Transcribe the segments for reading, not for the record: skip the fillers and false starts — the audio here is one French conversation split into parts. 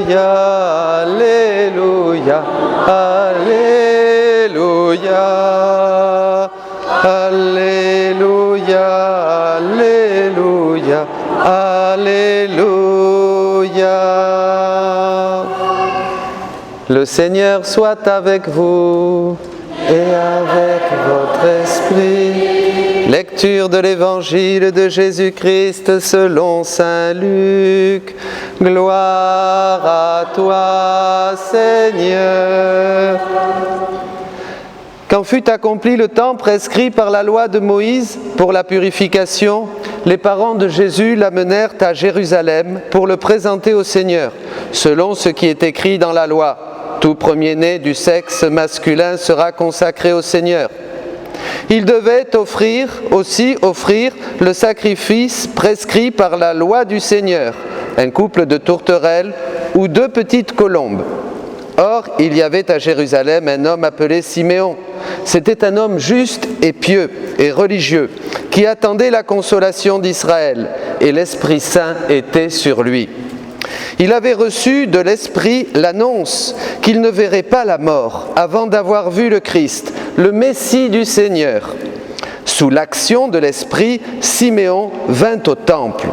Alléluia, Alléluia, Alléluia, Alléluia, Alléluia. Le Seigneur soit avec vous et avec votre esprit. Lecture de l'Évangile de Jésus-Christ selon saint Luc. Gloire à toi, Seigneur. Quand fut accompli le temps prescrit par la loi de Moïse pour la purification, les parents de Jésus l'amenèrent à Jérusalem pour le présenter au Seigneur, selon ce qui est écrit dans la loi. Tout premier-né du sexe masculin sera consacré au Seigneur. Il devait aussi offrir le sacrifice prescrit par la loi du Seigneur, un couple de tourterelles ou 2 petites colombes. Or, il y avait à Jérusalem un homme appelé Siméon. C'était un homme juste et pieux et religieux, qui attendait la consolation d'Israël, et l'Esprit Saint était sur lui. Il avait reçu de l'Esprit l'annonce qu'il ne verrait pas la mort avant d'avoir vu le Christ, le Messie du Seigneur. Sous l'action de l'Esprit, Siméon vint au temple.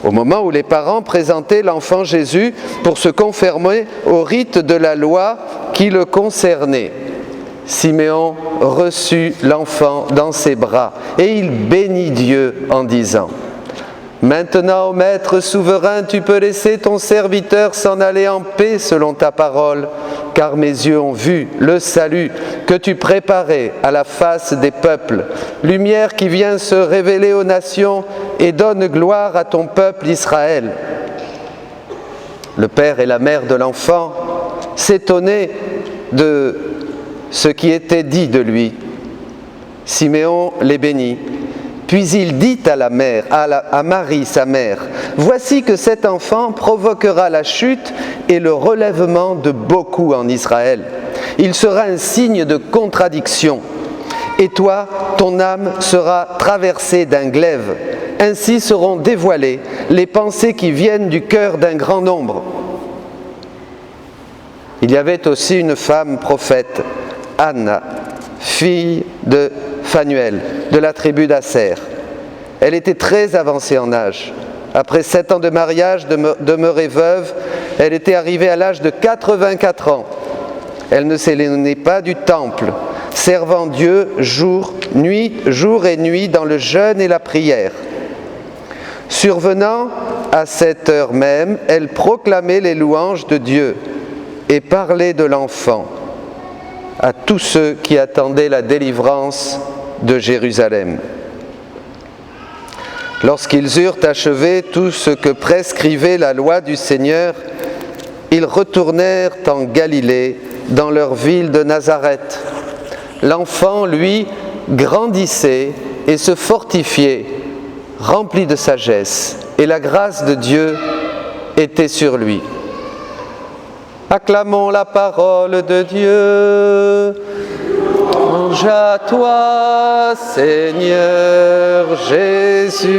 Au moment où les parents présentaient l'enfant Jésus pour se conformer au rite de la loi qui le concernait, Siméon reçut l'enfant dans ses bras et il bénit Dieu en disant : « Maintenant, ô Maître souverain, tu peux laisser ton serviteur s'en aller en paix selon ta parole, car mes yeux ont vu le salut que tu préparais à la face des peuples, lumière qui vient se révéler aux nations et donne gloire à ton peuple Israël. » Le père et la mère de l'enfant s'étonnaient de ce qui était dit de lui. Siméon les bénit. Puis il dit à la mère, à Marie, sa mère : « Voici que cet enfant provoquera la chute et le relèvement de beaucoup en Israël. Il sera un signe de contradiction. Et toi, ton âme sera traversée d'un glaive. Ainsi seront dévoilées les pensées qui viennent du cœur d'un grand nombre. » Il y avait aussi une femme prophète, Anna, fille de Phanuel, de la tribu d'Aser. Elle était très avancée en âge. Après 7 ans de mariage, demeurée veuve, elle était arrivée à l'âge de 84 ans. Elle ne s'éloignait pas du temple, servant Dieu jour et nuit dans le jeûne et la prière. Survenant à cette heure même, elle proclamait les louanges de Dieu et parlait de l'enfant à tous ceux qui attendaient la délivrance de Jérusalem. Lorsqu'ils eurent achevé tout ce que prescrivait la loi du Seigneur, ils retournèrent en Galilée, dans leur ville de Nazareth. L'enfant, lui, grandissait et se fortifiait, rempli de sagesse, et la grâce de Dieu était sur lui. Acclamons la parole de Dieu. Louange à toi, Seigneur Jésus.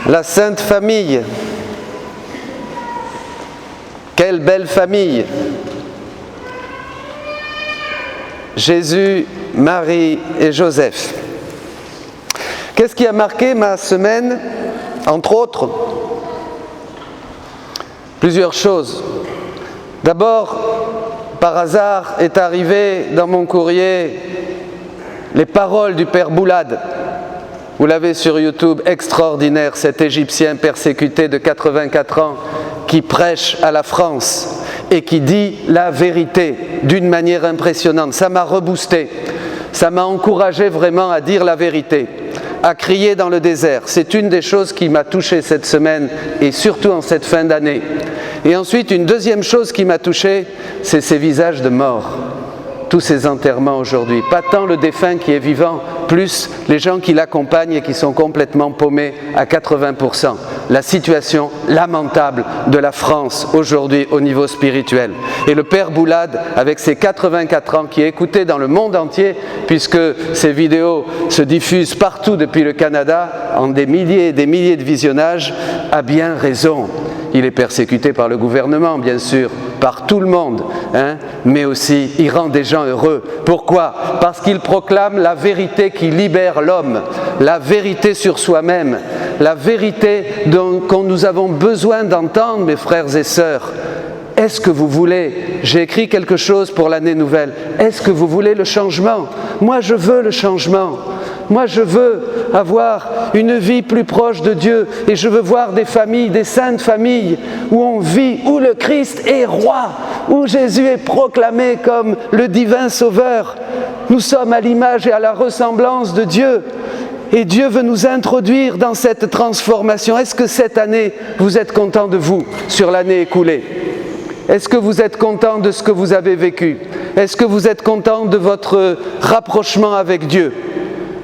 La Sainte Famille. Quelle belle famille! Jésus, Marie et Joseph. Qu'est-ce qui a marqué ma semaine, entre autres? Plusieurs choses. D'abord, par hasard, est arrivé dans mon courrier les paroles du Père Boulad. Vous l'avez sur YouTube, extraordinaire, cet Égyptien persécuté de 84 ans qui prêche à la France et qui dit la vérité d'une manière impressionnante. Ça m'a reboosté, ça m'a encouragé vraiment à dire la vérité, à crier dans le désert. C'est une des choses qui m'a touché cette semaine et surtout en cette fin d'année. Et ensuite, une deuxième chose qui m'a touché, c'est ces visages de mort. tous ces enterrements aujourd'hui. Pas tant le défunt qui est vivant, plus les gens qui l'accompagnent et qui sont complètement paumés à 80%. La situation lamentable de la France aujourd'hui au niveau spirituel. Et le Père Boulade, avec ses 84 ans, qui est écouté dans le monde entier, puisque ces vidéos se diffusent partout depuis le Canada, en des milliers et des milliers de visionnages, a bien raison. Il est persécuté par le gouvernement, bien sûr, par tout le monde, mais aussi il rend des gens heureux. Pourquoi? Parce qu'il proclame la vérité qui libère l'homme, la vérité sur soi-même, la vérité dont nous avons besoin d'entendre, mes frères et sœurs. Est-ce que vous voulez, j'ai écrit quelque chose pour l'année nouvelle, est-ce que vous voulez le changement? Moi je veux le changement. Moi je veux avoir une vie plus proche de Dieu et je veux voir des familles, des saintes familles où on vit, où le Christ est roi, où Jésus est proclamé comme le divin sauveur. Nous sommes à l'image et à la ressemblance de Dieu et Dieu veut nous introduire dans cette transformation. Est-ce que cette année vous êtes content de vous sur l'année écoulée? Est-ce que vous êtes content de ce que vous avez vécu? Est-ce que vous êtes content de votre rapprochement avec Dieu?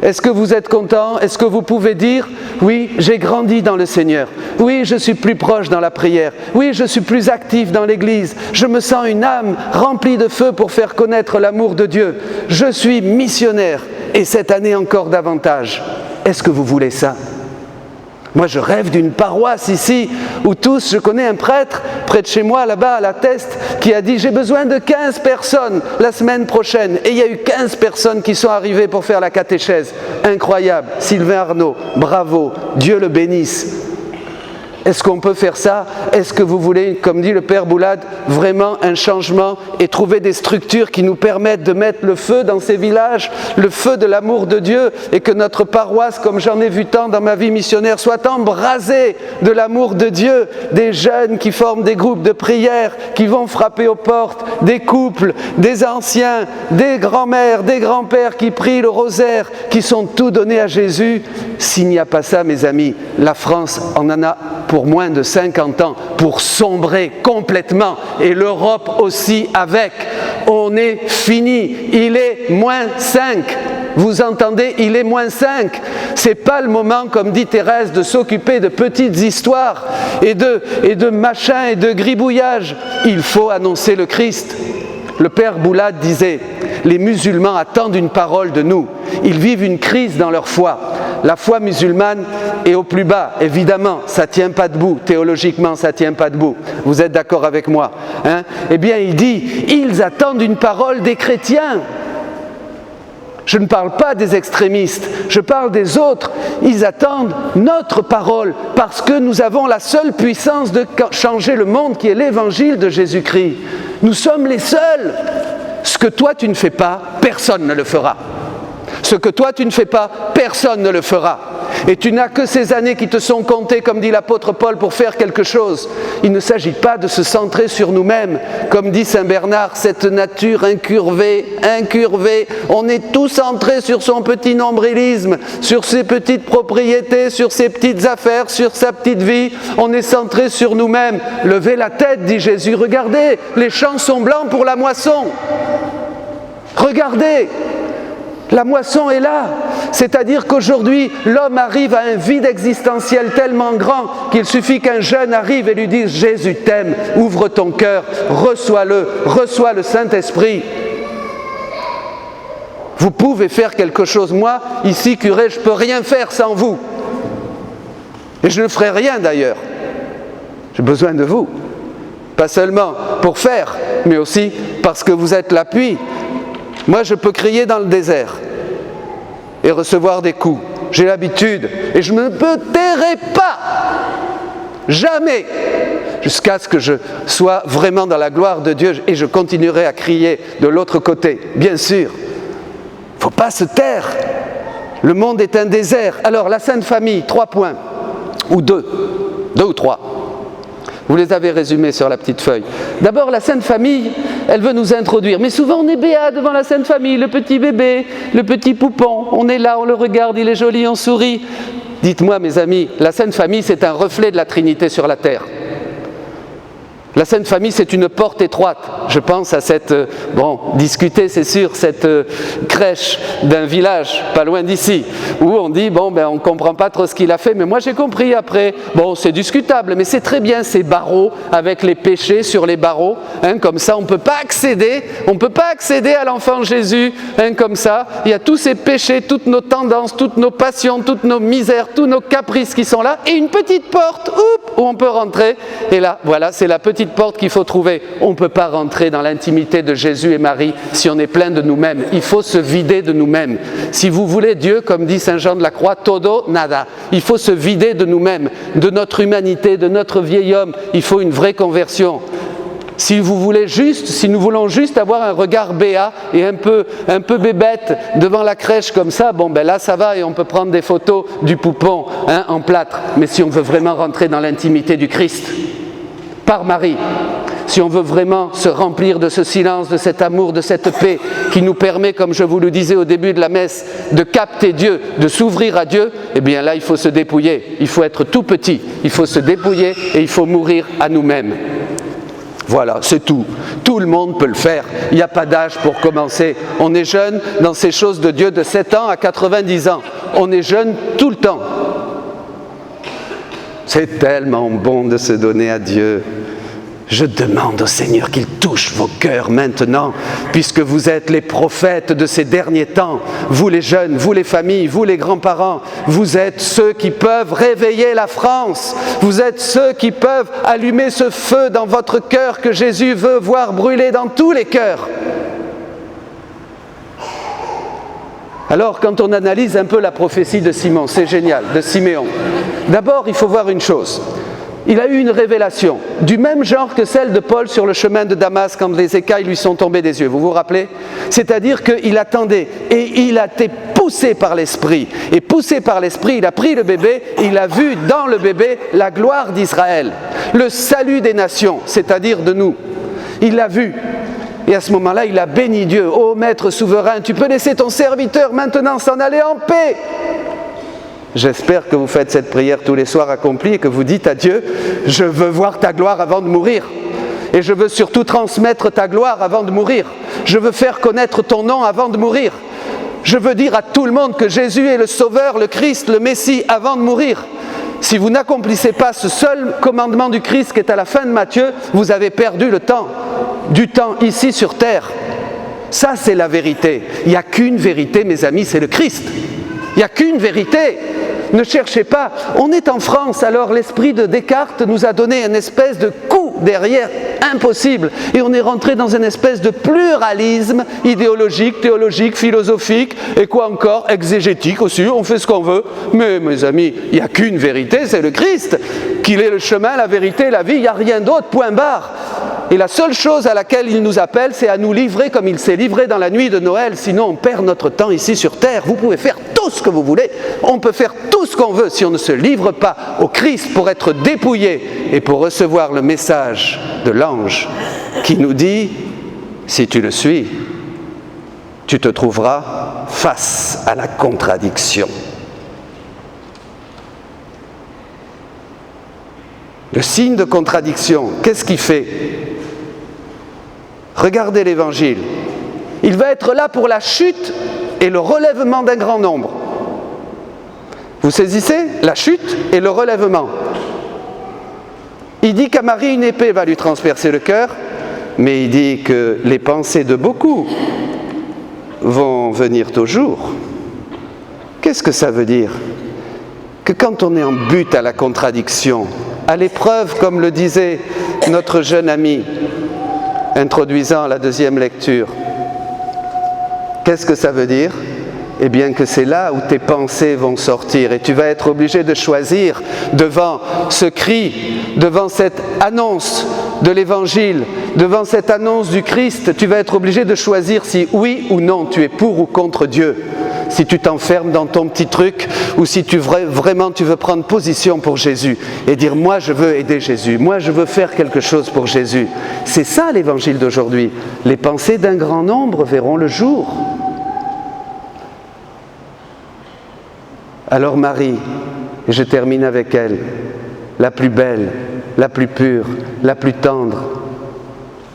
Est-ce que vous êtes content? Est-ce que vous pouvez dire, oui, j'ai grandi dans le Seigneur. Oui, je suis plus proche dans la prière. Oui, je suis plus actif dans l'Église. Je me sens une âme remplie de feu pour faire connaître l'amour de Dieu. Je suis missionnaire et cette année encore davantage. Est-ce que vous voulez ça? Moi, je rêve d'une paroisse ici où tous, je connais un prêtre près de chez moi, là-bas, à la Teste, qui a dit « J'ai besoin de 15 personnes la semaine prochaine. » Et il y a eu 15 personnes qui sont arrivées pour faire la catéchèse. Incroyable. Sylvain Arnaud, bravo. Dieu le bénisse. Est-ce qu'on peut faire ça? Est-ce que vous voulez, comme dit le Père Boulade, vraiment un changement et trouver des structures qui nous permettent de mettre le feu dans ces villages, le feu de l'amour de Dieu, et que notre paroisse, comme j'en ai vu tant dans ma vie missionnaire, soit embrasée de l'amour de Dieu, des jeunes qui forment des groupes de prière, qui vont frapper aux portes, des couples, des anciens, des grands-mères, des grands-pères qui prient le rosaire, qui sont tout donnés à Jésus. S'il n'y a pas ça, mes amis, la France en a pour moins de 50 ans pour sombrer complètement, et l'Europe aussi avec. On est fini, il est moins 5. Vous entendez, il est moins 5. C'est pas le moment, comme dit Thérèse, de s'occuper de petites histoires et de machins et de gribouillages. Il faut annoncer le Christ. Le Père Boulade disait, les musulmans attendent une parole de nous. Ils vivent une crise dans leur foi. La foi musulmane est au plus bas, évidemment, ça ne tient pas debout, théologiquement ça ne tient pas debout. Vous êtes d'accord avec moi, Eh bien il dit, ils attendent une parole des chrétiens. Je ne parle pas des extrémistes, je parle des autres. Ils attendent notre parole parce que nous avons la seule puissance de changer le monde qui est l'évangile de Jésus-Christ. Nous sommes les seuls. Ce que toi tu ne fais pas, personne ne le fera. Ce que toi tu ne fais pas, personne ne le fera. Et tu n'as que ces années qui te sont comptées, comme dit l'apôtre Paul, pour faire quelque chose. Il ne s'agit pas de se centrer sur nous-mêmes. Comme dit Saint Bernard, cette nature incurvée, on est tout centré sur son petit nombrilisme, sur ses petites propriétés, sur ses petites affaires, sur sa petite vie. On est centré sur nous-mêmes. Levez la tête, dit Jésus. Regardez, les champs sont blancs pour la moisson. Regardez. La moisson est là, c'est-à-dire qu'aujourd'hui, l'homme arrive à un vide existentiel tellement grand qu'il suffit qu'un jeune arrive et lui dise « Jésus t'aime, ouvre ton cœur, reçois-le, reçois le Saint-Esprit ». Vous pouvez faire quelque chose. Moi, ici, curé, je ne peux rien faire sans vous. Et je ne ferai rien d'ailleurs. J'ai besoin de vous. Pas seulement pour faire, mais aussi parce que vous êtes l'appui. Moi, je peux crier dans le désert et recevoir des coups. J'ai l'habitude et je ne me tairai pas, jamais, jusqu'à ce que je sois vraiment dans la gloire de Dieu et je continuerai à crier de l'autre côté. Bien sûr, il ne faut pas se taire. Le monde est un désert. Alors, la Sainte Famille, 3 points, ou 2 ou 3. Vous les avez résumés sur la petite feuille. D'abord, la Sainte Famille, elle veut nous introduire. Mais souvent, on est béat devant la Sainte Famille, le petit bébé, le petit poupon. On est là, on le regarde, il est joli, on sourit. Dites-moi, mes amis, la Sainte Famille, c'est un reflet de la Trinité sur la terre. La Sainte Famille, c'est une porte étroite. Je pense à cette, discuter c'est sûr, cette crèche d'un village, pas loin d'ici, où on dit, on ne comprend pas trop ce qu'il a fait, mais moi j'ai compris après. C'est discutable, mais c'est très bien ces barreaux, avec les péchés sur les barreaux, comme ça on ne peut pas accéder à l'enfant Jésus, comme ça. Il y a tous ces péchés, toutes nos tendances, toutes nos passions, toutes nos misères, tous nos caprices qui sont là, et une petite porte, où on peut rentrer, et là, voilà, c'est la petite porte qu'il faut trouver. On ne peut pas rentrer dans l'intimité de Jésus et Marie si on est plein de nous-mêmes. Il faut se vider de nous-mêmes. Si vous voulez Dieu, comme dit Saint Jean de la Croix, todo, nada. Il faut se vider de nous-mêmes, de notre humanité, de notre vieil homme. Il faut une vraie conversion. Si nous voulons juste avoir un regard béat et un peu bébête devant la crèche comme ça, là ça va et on peut prendre des photos du poupon en plâtre. Mais si on veut vraiment rentrer dans l'intimité du Christ, par Marie, si on veut vraiment se remplir de ce silence, de cet amour, de cette paix qui nous permet, comme je vous le disais au début de la messe, de capter Dieu, de s'ouvrir à Dieu, eh bien là il faut se dépouiller, il faut être tout petit, il faut se dépouiller et il faut mourir à nous-mêmes. Voilà, c'est tout. Tout le monde peut le faire. Il n'y a pas d'âge pour commencer. On est jeune dans ces choses de Dieu de 7 ans à 90 ans. On est jeune tout le temps. C'est tellement bon de se donner à Dieu. Je demande au Seigneur qu'il touche vos cœurs maintenant, puisque vous êtes les prophètes de ces derniers temps. Vous les jeunes, vous les familles, vous les grands-parents, vous êtes ceux qui peuvent réveiller la France. Vous êtes ceux qui peuvent allumer ce feu dans votre cœur que Jésus veut voir brûler dans tous les cœurs. Alors, quand on analyse un peu la prophétie de Simon, c'est génial, de Siméon. D'abord, il faut voir une chose. Il a eu une révélation, du même genre que celle de Paul sur le chemin de Damas quand les écailles lui sont tombées des yeux. Vous vous rappelez ? C'est-à-dire qu'il attendait et il a été poussé par l'Esprit. Et poussé par l'Esprit, il a pris le bébé et il a vu dans le bébé la gloire d'Israël, le salut des nations, c'est-à-dire de nous. Il l'a vu. Et à ce moment-là, il a béni Dieu. « Ô Maître souverain, tu peux laisser ton serviteur maintenant s'en aller en paix !» J'espère que vous faites cette prière tous les soirs accomplie et que vous dites à Dieu « Je veux voir ta gloire avant de mourir. Et je veux surtout transmettre ta gloire avant de mourir. Je veux faire connaître ton nom avant de mourir. Je veux dire à tout le monde que Jésus est le Sauveur, le Christ, le Messie avant de mourir. Si vous n'accomplissez pas ce seul commandement du Christ qui est à la fin de Matthieu, vous avez perdu le temps, du temps ici sur terre. Ça, c'est la vérité. Il n'y a qu'une vérité, mes amis, c'est le Christ. Il n'y a qu'une vérité. Ne cherchez pas. On est en France, alors l'esprit de Descartes nous a donné une espèce de coup derrière impossible. Et on est rentré dans une espèce de pluralisme idéologique, théologique, philosophique, et quoi encore, exégétique aussi, on fait ce qu'on veut. Mais mes amis, il n'y a qu'une vérité, c'est le Christ. Qu'il est le chemin, la vérité, la vie, il n'y a rien d'autre, point barre. Et la seule chose à laquelle il nous appelle, c'est à nous livrer comme il s'est livré dans la nuit de Noël, sinon on perd notre temps ici sur terre. Vous pouvez faire tout ce que vous voulez, on peut faire tout ce qu'on veut si on ne se livre pas au Christ pour être dépouillé et pour recevoir le message de l'ange qui nous dit, si tu le suis, tu te trouveras face à la contradiction. Le signe de contradiction, qu'est-ce qu'il fait ? Regardez l'Évangile. Il va être là pour la chute et le relèvement d'un grand nombre. Vous saisissez ? La chute et le relèvement. Il dit qu'à Marie, une épée va lui transpercer le cœur, mais il dit que les pensées de beaucoup vont venir au jour. Qu'est-ce que ça veut dire ? Que quand on est en butte à la contradiction, à l'épreuve, comme le disait notre jeune ami, introduisant la deuxième lecture, qu'est-ce que ça veut dire ? Eh bien que c'est là où tes pensées vont sortir et tu vas être obligé de choisir devant ce cri, devant cette annonce de l'Évangile, devant cette annonce du Christ, tu vas être obligé de choisir si oui ou non tu es pour ou contre Dieu. Si tu t'enfermes dans ton petit truc ou si vraiment tu veux prendre position pour Jésus et dire « moi je veux aider Jésus, moi je veux faire quelque chose pour Jésus ». C'est ça l'Évangile d'aujourd'hui. Les pensées d'un grand nombre verront le jour. Alors Marie, et je termine avec elle, la plus belle, la plus pure, la plus tendre.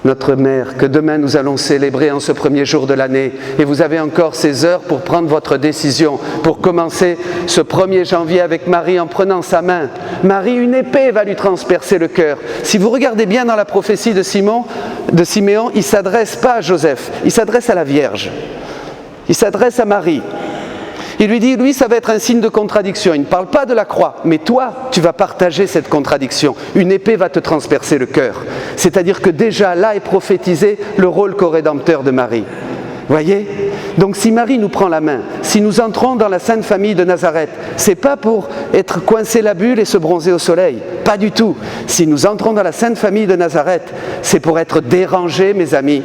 Notre mère, que demain nous allons célébrer en ce premier jour de l'année. Et vous avez encore ces heures pour prendre votre décision, pour commencer ce 1er janvier avec Marie en prenant sa main. Marie, une épée va lui transpercer le cœur. Si vous regardez bien dans la prophétie de Siméon, il ne s'adresse pas à Joseph, il s'adresse à la Vierge. Il s'adresse à Marie. Il lui dit, lui, ça va être un signe de contradiction. Il ne parle pas de la croix, mais toi, tu vas partager cette contradiction. Une épée va te transpercer le cœur. C'est-à-dire que déjà, là est prophétisé le rôle co-rédempteur de Marie. Voyez ? Donc si Marie nous prend la main, si nous entrons dans la Sainte Famille de Nazareth, c'est pas pour être coincé la bulle et se bronzer au soleil. Pas du tout. Si nous entrons dans la Sainte Famille de Nazareth, c'est pour être dérangés, mes amis.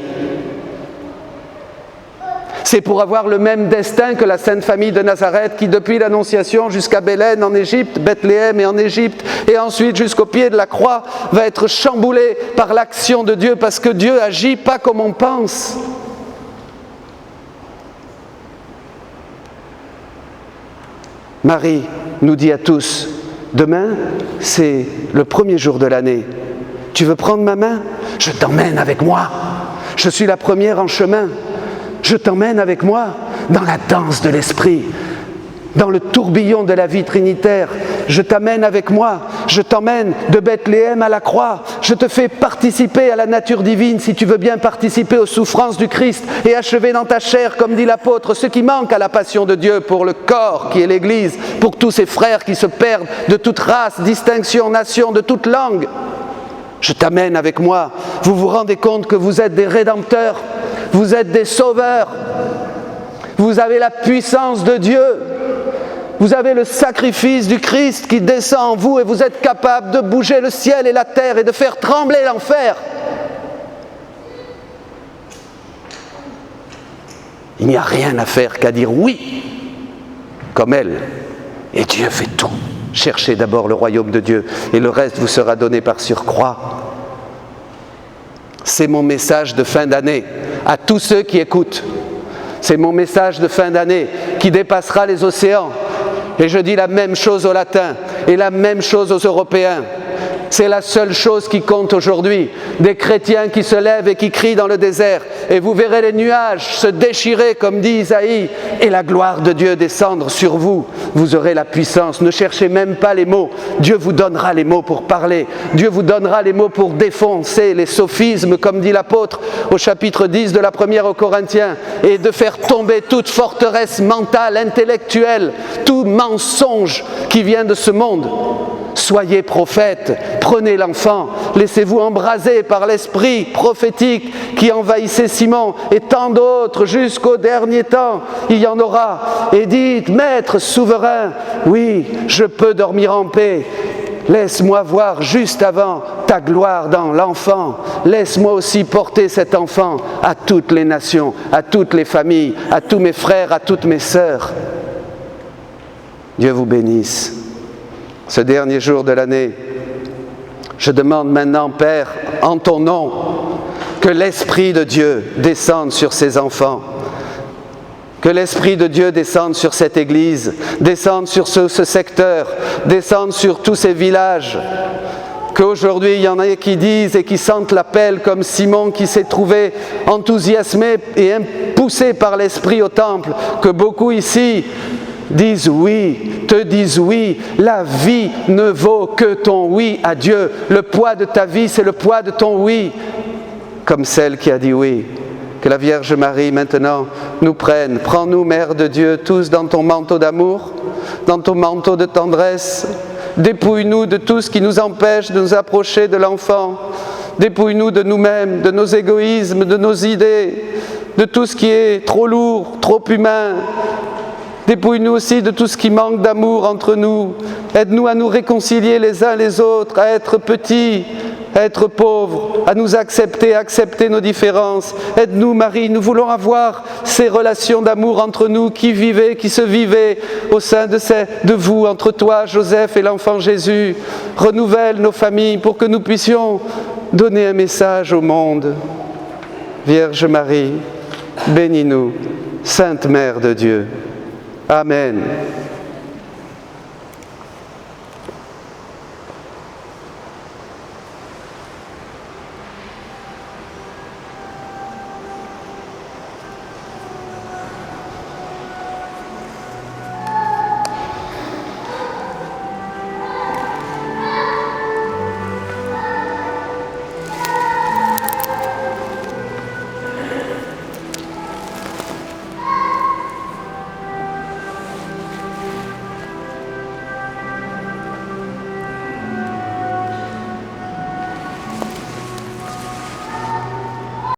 C'est pour avoir le même destin que la Sainte Famille de Nazareth qui, depuis l'Annonciation jusqu'à Bethléem en Égypte, Bethléem et en Égypte, et ensuite jusqu'au pied de la croix, va être chamboulée par l'action de Dieu parce que Dieu agit pas comme on pense. Marie nous dit à tous, demain, c'est le premier jour de l'année. Tu veux prendre ma main ? Je t'emmène avec moi. Je suis la première en chemin. Je t'emmène avec moi dans la danse de l'Esprit, dans le tourbillon de la vie trinitaire. Je t'amène avec moi, je t'emmène de Bethléem à la croix. Je te fais participer à la nature divine, si tu veux bien participer aux souffrances du Christ et achever dans ta chair, comme dit l'apôtre, ce qui manque à la passion de Dieu pour le corps qui est l'Église, pour tous ses frères qui se perdent de toute race, distinction, nation, de toute langue. Je t'amène avec moi. Vous vous rendez compte que vous êtes des rédempteurs ? Vous êtes des sauveurs, vous avez la puissance de Dieu, vous avez le sacrifice du Christ qui descend en vous et vous êtes capable de bouger le ciel et la terre et de faire trembler l'enfer. Il n'y a rien à faire qu'à dire oui, comme elle, et Dieu fait tout. Cherchez d'abord le royaume de Dieu et le reste vous sera donné par surcroît. C'est mon message de fin d'année à tous ceux qui écoutent. C'est mon message de fin d'année qui dépassera les océans. Et je dis la même chose aux Latins et la même chose aux Européens. C'est la seule chose qui compte aujourd'hui. Des chrétiens qui se lèvent et qui crient dans le désert. Et vous verrez les nuages se déchirer, comme dit Isaïe, et la gloire de Dieu descendre sur vous. Vous aurez la puissance. Ne cherchez même pas les mots. Dieu vous donnera les mots pour parler. Dieu vous donnera les mots pour défoncer les sophismes, comme dit l'apôtre au chapitre 10 de la première aux Corinthiens, et de faire tomber toute forteresse mentale, intellectuelle, tout mensonge qui vient de ce monde. Soyez prophètes, prenez l'enfant, laissez-vous embraser par l'esprit prophétique qui envahissait Simon et tant d'autres jusqu'au dernier temps, il y en aura. Et dites, Maître souverain, oui, je peux dormir en paix. Laisse-moi voir juste avant ta gloire dans l'enfant. Laisse-moi aussi porter cet enfant à toutes les nations, à toutes les familles, à tous mes frères, à toutes mes sœurs. Dieu vous bénisse. Ce dernier jour de l'année, je demande maintenant, Père, en ton nom, que l'Esprit de Dieu descende sur ces enfants, que l'Esprit de Dieu descende sur cette Église, descende sur ce secteur, descende sur tous ces villages, qu'aujourd'hui il y en a qui disent et qui sentent l'appel comme Simon qui s'est trouvé enthousiasmé et poussé par l'Esprit au temple, que beaucoup ici disent oui, te disent oui. La vie ne vaut que ton oui à Dieu. Le poids de ta vie, c'est le poids de ton oui. Comme celle qui a dit oui. Que la Vierge Marie maintenant nous prenne. Prends-nous, Mère de Dieu, tous dans ton manteau d'amour, dans ton manteau de tendresse. Dépouille-nous de tout ce qui nous empêche de nous approcher de l'enfant. Dépouille-nous de nous-mêmes, de nos égoïsmes, de nos idées, de tout ce qui est trop lourd, trop humain. Dépouille-nous aussi de tout ce qui manque d'amour entre nous. Aide-nous à nous réconcilier les uns les autres, à être petits, à être pauvres, à nous accepter, à accepter nos différences. Aide-nous, Marie, nous voulons avoir ces relations d'amour entre nous qui se vivaient au sein de vous, entre toi, Joseph et l'enfant Jésus. Renouvelle nos familles pour que nous puissions donner un message au monde. Vierge Marie, bénis-nous, Sainte Mère de Dieu. Amen.